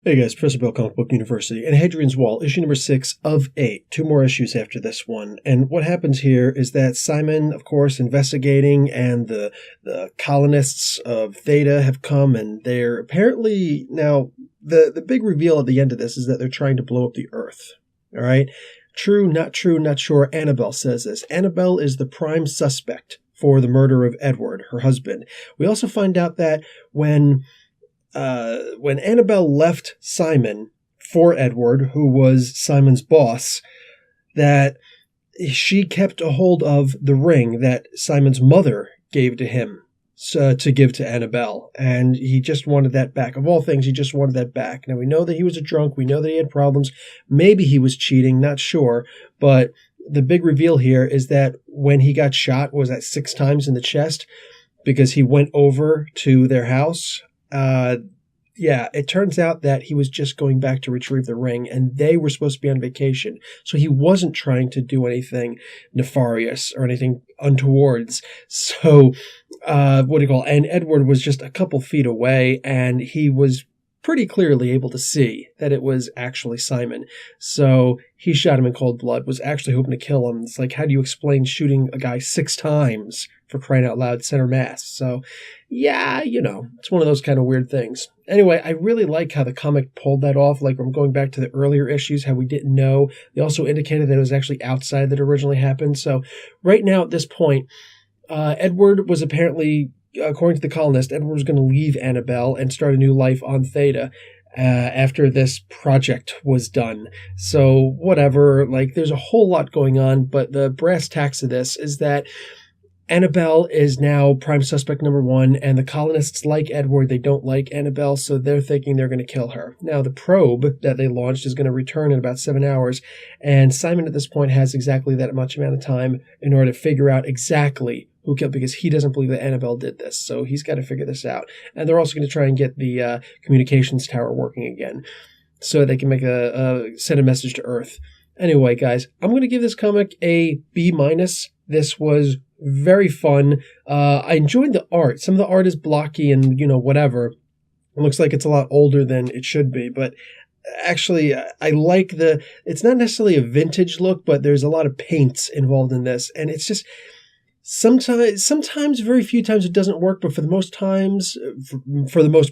Hey guys, Professor Bill, Comic Book University, and Hadrian's Wall, issue number 6 of 8. 2 more issues after this one. And what happens here is that Simon, of course, investigating, and the colonists of Theta have come, and they're apparently now, the big reveal at the end of this is that they're trying to blow up the Earth. All right? True, not sure. Annabell says this. Annabell is the prime suspect for the murder of Edward, her husband. We also find out that when Annabell left Simon for Edward, who was Simon's boss, that she kept a hold of the ring that Simon's mother gave to him to give to Annabell. And he just wanted that back. Of all things, he just wanted that back. Now, we know that he was a drunk. We know that he had problems. Maybe he was cheating, not sure. But the big reveal here is that when he got shot, was that 6 times in the chest? Because he went over to their house. It turns out that he was just going back to retrieve the ring, and they were supposed to be on vacation. So he wasn't trying to do anything nefarious or anything untowards. So, and Edward was just a couple feet away, and he was pretty clearly able to see that it was actually Simon. So he shot him in cold blood, was actually hoping to kill him. It's like, how do you explain shooting a guy 6 times, for crying out loud, center mass? So, yeah, it's one of those kind of weird things. Anyway, I really like how the comic pulled that off. Like, I'm going back to the earlier issues, how we didn't know. They also indicated that it was actually outside that originally happened. So right now at this point, Edward was apparently, according to the colonist, Edward was going to leave Annabell and start a new life on Theta after this project was done. So whatever, there's a whole lot going on, but the brass tacks of this is that Annabell is now prime suspect number 1, and the colonists like Edward. They don't like Annabell, so they're thinking they're going to kill her. Now, the probe that they launched is going to return in about 7 hours, and Simon at this point has exactly that much amount of time in order to figure out exactly who killed, because he doesn't believe that Annabell did this, so he's got to figure this out. And they're also going to try and get the communications tower working again, so they can send a message to Earth. Anyway, guys, I'm going to give this comic a B-. This was very fun. I enjoyed the art. Some of the art is blocky and, whatever. It looks like it's a lot older than it should be, but actually, I like it's not necessarily a vintage look, but there's a lot of paints involved in this, and it's just, sometimes, very few times it doesn't work, but for the most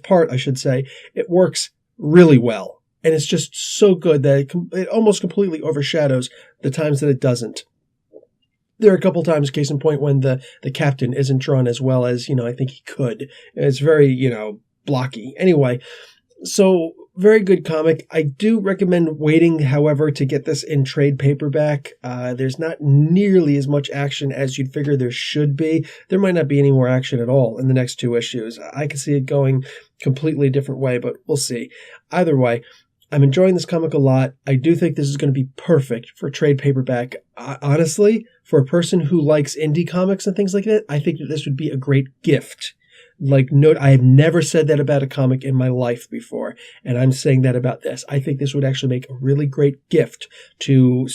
part, I should say, it works really well. And it's just so good that it almost completely overshadows the times that it doesn't. There are a couple times, case in point, when the captain isn't drawn as well as, I think he could. It's very, blocky. Anyway, so very good comic. I do recommend waiting, however, to get this in trade paperback. There's not nearly as much action as you'd figure there should be. There might not be any more action at all in the next 2 issues. I can see it going completely different way, but we'll see. Either way, I'm enjoying this comic a lot. I do think this is going to be perfect for trade paperback. Honestly, for a person who likes indie comics and things like that, I think that this would be a great gift. Note, I have never said that about a comic in my life before, and I'm saying that about this. I think this would actually make a really great gift to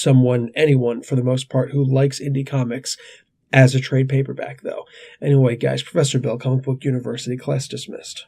anyone for the most part, who likes indie comics as a trade paperback, though. Anyway, guys, Professor Bill, Comic Book University, class dismissed.